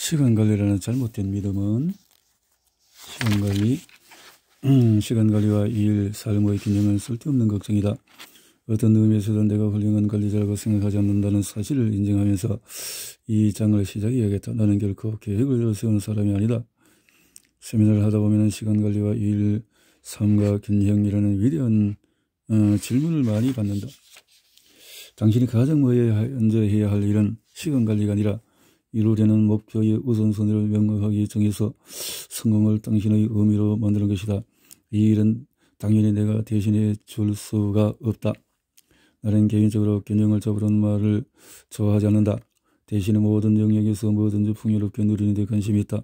시간관리라는 잘못된 믿음은 시간관리와 일, 삶의 균형은 쓸데없는 걱정이다. 어떤 의미에서도 내가 훌륭한 관리자라고 생각하지 않는다는 사실을 인정하면서 이 장을 시작해야겠다. 나는 결코 계획을 세우는 사람이 아니다. 세미나를 하다 보면 시간관리와 일, 삶과 균형이라는 위대한 질문을 많이 받는다. 당신이 가장 먼저 해야 할 일은 시간관리가 아니라 이루려는 목표의 우선순위를 명확하게 정해서 성공을 당신의 의미로 만드는 것이다. 이 일은 당연히 내가 대신해 줄 수가 없다. 나는 개인적으로 균형을 잡으라는 말을 좋아하지 않는다. 대신에 모든 영역에서 뭐든지 풍요롭게 누리는 데 관심이 있다.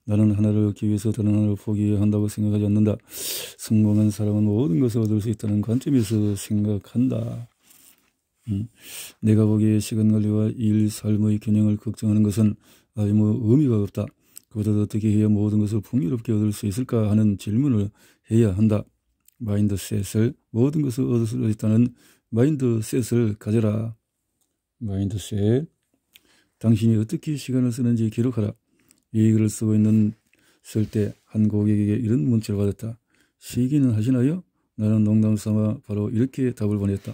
나는 하나를 얻기 위해서 다른 하나를 포기해야 한다고 생각하지 않는다. 성공한 사람은 모든 것을 얻을 수 있다는 관점에서 생각한다. 내가 보기에 시간관리와 일, 삶의 균형을 걱정하는 것은 아무 의미가 없다. 그보다 어떻게 해야 모든 것을 풍요롭게 얻을 수 있을까 하는 질문을 해야 한다. 마인드셋을 모든 것을 얻을 수 있다는 마인드셋을 가져라. 마인드셋. 당신이 어떻게 시간을 쓰는지 기록하라. 이 글을 쓰고 쓸 때 한 고객에게 이런 문자를 받았다. 시기는 하시나요? 나는 농담 삼아 바로 이렇게 답을 보냈다.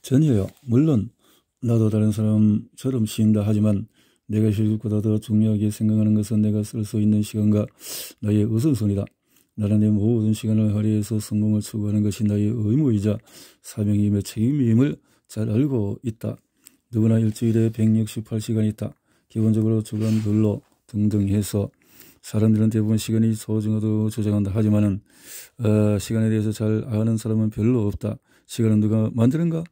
전혀요. 물론 나도 다른 사람처럼 쉰다 하지만 내가 쉴 것보다 더 중요하게 생각하는 것은 내가 쓸 수 있는 시간과 나의 우선순위다. 나는 내 모든 시간을 할애해서 성공을 추구하는 것이 나의 의무이자 사명이며 책임임을 잘 알고 있다. 누구나 일주일에 168시간이 있다. 기본적으로 주간, 근로 등등 해서 사람들은 대부분 시간이 소중하다고 주장한다. 하지만은 시간에 대해서 잘 아는 사람은 별로 없다. 시간은 누가 만드는가?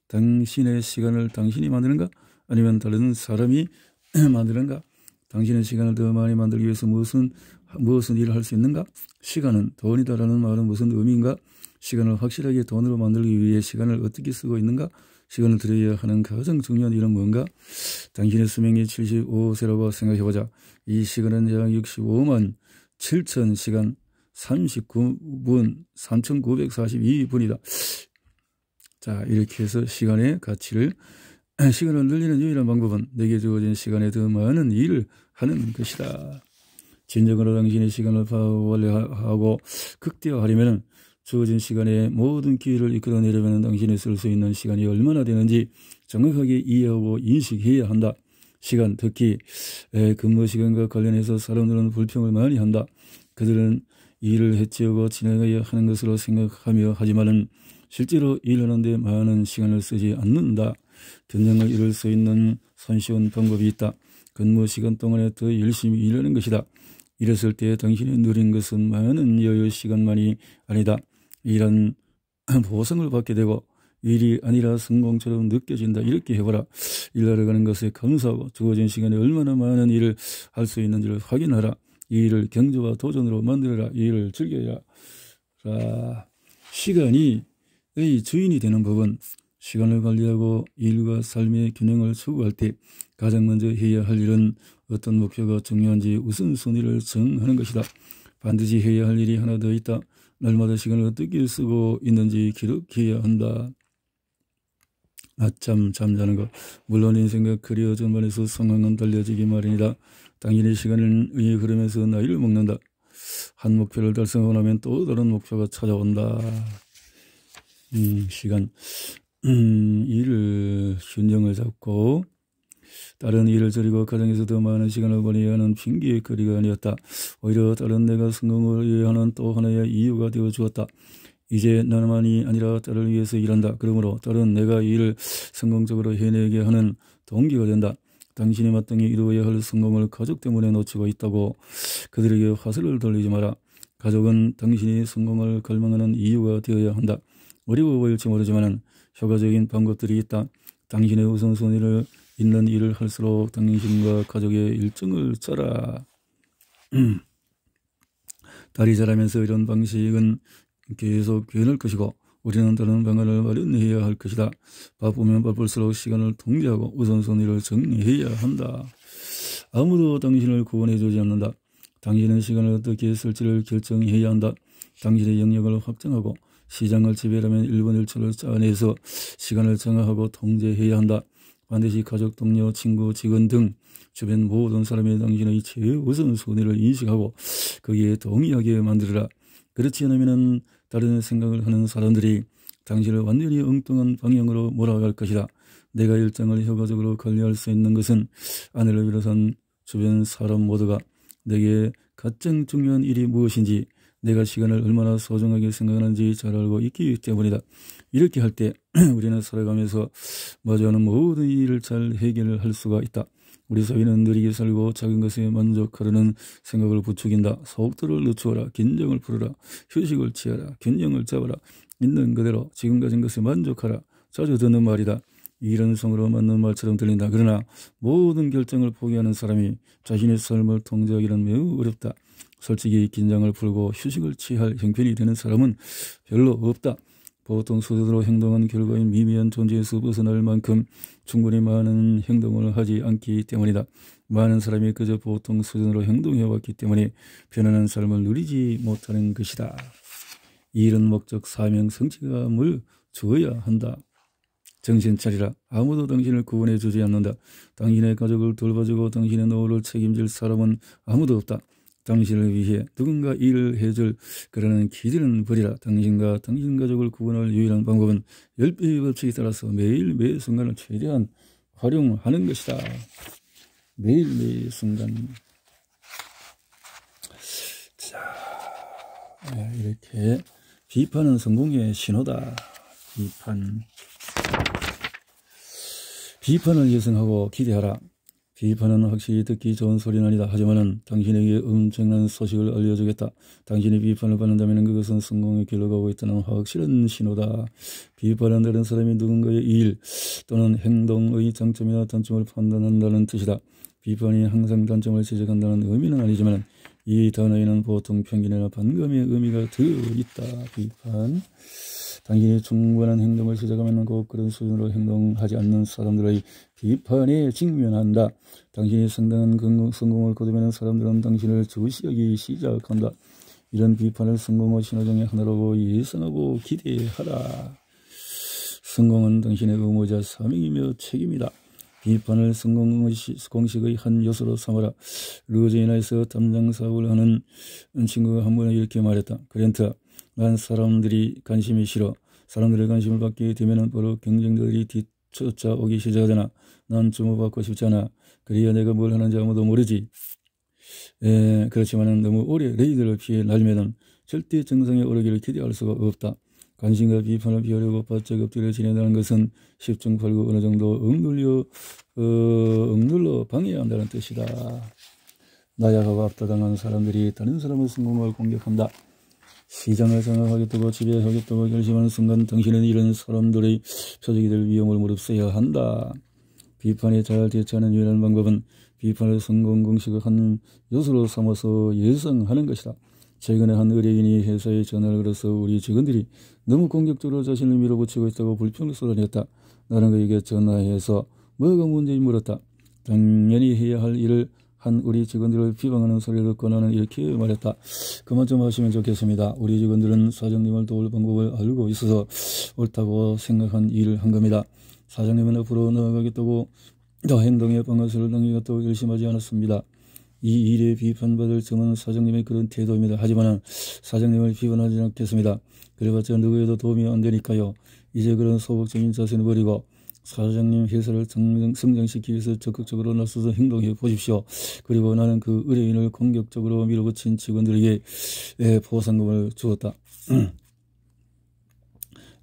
당신의 시간을 당신이 만드는가? 아니면 다른 사람이 만드는가? 당신의 시간을 더 많이 만들기 위해서 무슨 일을 할 수 있는가? 시간은 돈이다라는 말은 무슨 의미인가? 시간을 확실하게 돈으로 만들기 위해 시간을 어떻게 쓰고 있는가? 시간을 들여야 하는 가장 중요한 일은 뭔가? 당신의 수명이 75세라고 생각해보자. 이 시간은 약 65만 7천 시간 39분 3,942분이다. 자, 이렇게 해서 시간의 가치를 시간을 늘리는 유일한 방법은 내게 주어진 시간에 더 많은 일을 하는 것이다. 진정으로 당신의 시간을 파워하고 극대화하려면 주어진 시간에 모든 기회를 이끌어내려면 당신이 쓸 수 있는 시간이 얼마나 되는지 정확하게 이해하고 인식해야 한다. 시간, 특히 근무 시간과 관련해서 사람들은 불평을 많이 한다. 그들은 일을 해치우고 진행해야 하는 것으로 생각하며 하지만은 실제로 일하는 데 많은 시간을 쓰지 않는다. 균형을 이룰 수 있는 손쉬운 방법이 있다. 근무 시간 동안에 더 열심히 일하는 것이다. 이랬을 때 당신이 누린 것은 많은 여유 시간만이 아니다. 일은 보상을 받게 되고 일이 아니라 성공처럼 느껴진다. 이렇게 해보라. 일하러 가는 것에 감사하고 주어진 시간에 얼마나 많은 일을 할 수 있는지를 확인하라. 이 일을 경주와 도전으로 만들어라. 이 일을 즐겨라. 시간이 주인이 되는 법은 시간을 관리하고 일과 삶의 균형을 추구할 때 가장 먼저 해야 할 일은 어떤 목표가 중요한지 우선순위를 정하는 것이다. 반드시 해야 할 일이 하나 더 있다. 날마다 시간을 어떻게 쓰고 있는지 기록해야 한다. 낮잠, 잠자는 것. 물론 인생과 커리어 전반에서 상황은 달려지기 마련이다. 당신의 시간은 의에 흐르면서 나이를 먹는다. 한 목표를 달성하고 나면 또 다른 목표가 찾아온다. 시간. 일을 균형을 잡고 다른 일을 저리고 가정에서 더 많은 시간을 보내야 하는 핑계의 거리가 아니었다. 오히려 다른 내가 성공을 위해 하는 또 하나의 이유가 되어 주었다. 이제 나만이 아니라 딸을 위해서 일한다. 그러므로 딸은 내가 이 일을 성공적으로 해내게 하는 동기가 된다. 당신이 마땅히 이루어야 할 성공을 가족 때문에 놓치고 있다고 그들에게 화살을 돌리지 마라. 가족은 당신이 성공을 갈망하는 이유가 되어야 한다. 어려워 보일지 모르지만 효과적인 방법들이 있다. 당신의 우선순위를 있는 일을 할수록 당신과 가족의 일정을 짜라. 딸이 자라면서 이런 방식은 계속 변할 것이고 우리는 다른 방안을 마련해야 할 것이다. 바쁘면 바쁠수록 시간을 통제하고 우선순위를 정리해야 한다. 아무도 당신을 구원해주지 않는다. 당신은 시간을 어떻게 쓸지를 결정해야 한다. 당신의 영역을 확장하고 시장을 지배하려면 1분 1초를 짜내서 시간을 정하고 통제해야 한다. 반드시 가족, 동료, 친구, 직원 등 주변 모든 사람이 당신의 최우선순위를 인식하고 거기에 동의하게 만들어라. 그렇지 않으면 다른 생각을 하는 사람들이 당신을 완전히 엉뚱한 방향으로 몰아갈 것이다. 내가 일정을 효과적으로 관리할 수 있는 것은 아내를 비롯한 주변 사람 모두가 내게 가장 중요한 일이 무엇인지, 내가 시간을 얼마나 소중하게 생각하는지 잘 알고 있기 때문이다. 이렇게 할 때 우리는 살아가면서 마주하는 모든 일을 잘 해결할 수가 있다. 우리 사회는 느리게 살고 작은 것에 만족하려는 생각을 부추긴다. 속도를 늦추어라. 긴장을 풀어라. 휴식을 취하라. 균형을 잡아라. 있는 그대로 지금 가진 것에 만족하라. 자주 듣는 말이다. 이런 성으로 맞는 말처럼 들린다. 그러나 모든 결정을 포기하는 사람이 자신의 삶을 통제하기는 매우 어렵다. 솔직히 긴장을 풀고 휴식을 취할 형편이 되는 사람은 별로 없다. 보통 수준으로 행동한 결과인 미미한 존재에서 벗어날 만큼 충분히 많은 행동을 하지 않기 때문이다. 많은 사람이 그저 보통 수준으로 행동해왔기 때문에 변하는 삶을 누리지 못하는 것이다. 이런 목적, 사명, 성취감을 주어야 한다. 정신 차리라. 아무도 당신을 구원해 주지 않는다. 당신의 가족을 돌봐주고 당신의 노후를 책임질 사람은 아무도 없다. 당신을 위해 누군가 일을 해줄 그러는 기대는 버리라. 당신과 당신 가족을 구원할 유일한 방법은 10배의 법칙에 따라서 매일 매 순간을 최대한 활용하는 것이다. 매일 매 순간. 자, 이렇게 비판은 성공의 신호다. 비판을 예상하고 기대하라. 비판은 확실히 듣기 좋은 소리는 아니다. 하지만은 당신에게 엄청난 소식을 알려주겠다. 당신이 비판을 받는다면 그것은 성공의 길로 가고 있다는 확실한 신호다. 비판은 다른 사람이 누군가의 일 또는 행동의 장점이나 단점을 판단한다는 뜻이다. 비판이 항상 단점을 지적한다는 의미는 아니지만 이 단어에는 보통 편견이나 반감의 의미가 들어있다. 비판. 당신이 충분한 행동을 시작하면 꼭 그런 수준으로 행동하지 않는 사람들의 비판에 직면한다. 당신이 상당한 성공을 거두면 사람들은 당신을 주시하기 시작한다. 이런 비판을 성공의 신호 중의 하나라고 예상하고 기대하라. 성공은 당신의 의무자 사명이며 책임이다. 비판을 성공의 공식의 한 요소로 삼아라. 루지애나에서 담장 사업을 하는 친구가 한 번에 이렇게 말했다. 그랜트, 난 사람들이 관심이 싫어. 사람들의 관심을 받게 되면 바로 경쟁자들이 뒤쫓아오기 시작하잖아. 난 주목받고 싶지 않아. 그래야 내가 뭘 하는지 아무도 모르지. 그렇지만 너무 오래 레이더를 피해 날면은 절대 정상에 오르기를 기대할 수가 없다. 관심과 비판을 피하려고 바짝 엎드려 지낸다는 것은 10중 8구 어느 정도 억눌러 방해한다는 뜻이다. 나약하고 압도당한 사람들이 다른 사람의 성공을 공격한다. 시장을 장악하겠다고 지배하겠다고 결심하는 순간 당신은 이런 사람들의 표적이 될 위험을 무릅써야 한다. 비판에 잘 대처하는 유일한 방법은 비판을 성공 공식의 한 요소로 삼아서 예상하는 것이다. 최근에 한 의뢰인이 회사에 전화를 걸어서 우리 직원들이 너무 공격적으로 자신을 밀어붙이고 있다고 불평을 쏟아냈다. 나는 그에게 전화해서 뭐가 문제인지 물었다. 당연히 해야 할 일을 한 우리 직원들을 비방하는 소리를 듣고 나는 이렇게 말했다. 그만 좀 하시면 좋겠습니다. 우리 직원들은 사장님을 도울 방법을 알고 있어서 옳다고 생각한 일을 한 겁니다. 사장님은 앞으로 나아가겠다고 행동에 방아쇠를 당기겠다고 결심하지 않았습니다. 이 일에 비판받을 점은 사장님의 그런 태도입니다. 하지만 사장님을 비판하지 않겠습니다. 그래봤자 누구에도 도움이 안 되니까요. 이제 그런 소극적인 자세는 버리고 사장님 회사를 성장시키기 위해서 적극적으로 나서서 행동해 보십시오. 그리고 나는 그 의뢰인을 공격적으로 밀어붙인 직원들에게 보상금을 주었다.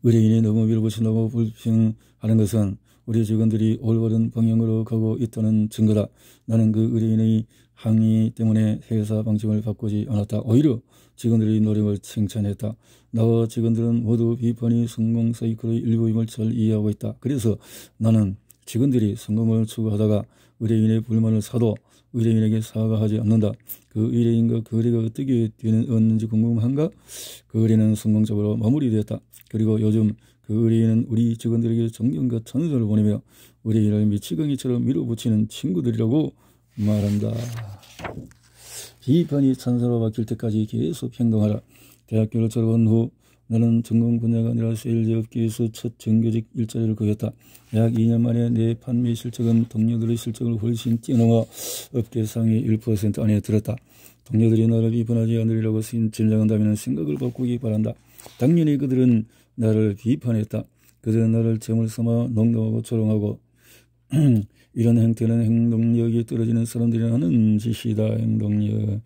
의뢰인이 너무 밀어붙인다고 불평하는 것은 우리 직원들이 올바른 방향으로 가고 있다는 증거다. 나는 그 의뢰인의 항의 때문에 회사 방침을 바꾸지 않았다. 오히려 직원들의 노력을 칭찬했다. 나와 직원들은 모두 비판이 성공 사이클의 일부임을 잘 이해하고 있다. 그래서 나는 직원들이 성공을 추구하다가 의뢰인의 불만을 사도 의뢰인에게 사과하지 않는다. 그 의뢰인과 거래가 어떻게 되었는지 궁금한가? 그 의뢰는 성공적으로 마무리되었다. 그리고 요즘 그 의뢰인은 우리 직원들에게 존경과 찬사를 보내며 의뢰인을 미치광이처럼 밀어붙이는 친구들이라고 말한다. 비판이 찬사로 바뀔 때까지 계속 행동하라. 대학교를 졸업한 후 나는 전공 분야가 아니라 세일즈 업계에서 첫 정규직 일자리를 구했다. 약 2년 만에 내 판매 실적은 동료들의 실적을 훨씬 뛰어넘어 업계 상위 1% 안에 들었다. 동료들이 나를 비판하지 않으리라고 짐작한다면 생각을 바꾸기 바란다. 당연히 그들은 나를 비판했다. 그들은 나를 점을 삼아 농담하고 조롱하고 이런 행태는 행동력이 떨어지는 사람들이 하는 짓이다. 행동력.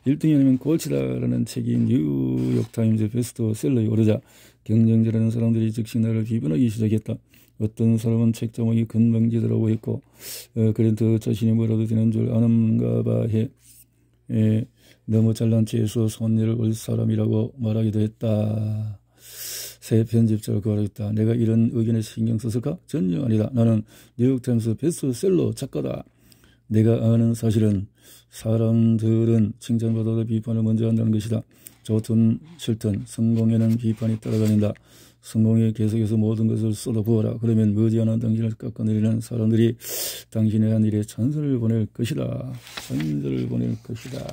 1등이 아니면 꼴찌다라는 책이 뉴욕타임즈 베스트셀러에 오르자 경쟁자라는 사람들이 즉시 나를 비판하기 시작했다. 어떤 사람은 책 제목이 건방지더라고 했고 그래도 자신이 뭐라도 되는 줄 아는가 봐 해. 너무 잘난 체에서 손해를 볼 사람이라고 말하기도 했다. 새 편집자를 구하겠다. 내가 이런 의견에 신경 썼을까? 전혀 아니다. 나는 뉴욕타임스 베스트셀러 작가다. 내가 아는 사실은 사람들은 칭찬받아도 비판을 먼저 한다는 것이다. 좋든 싫든 성공에는 비판이 따라다닌다. 성공에 계속해서 모든 것을 쏟아부어라. 그러면 머지않아 당신을 깎아내리는 사람들이 당신의 한 일에 찬사를 보낼 것이다. 찬사를 보낼 것이다.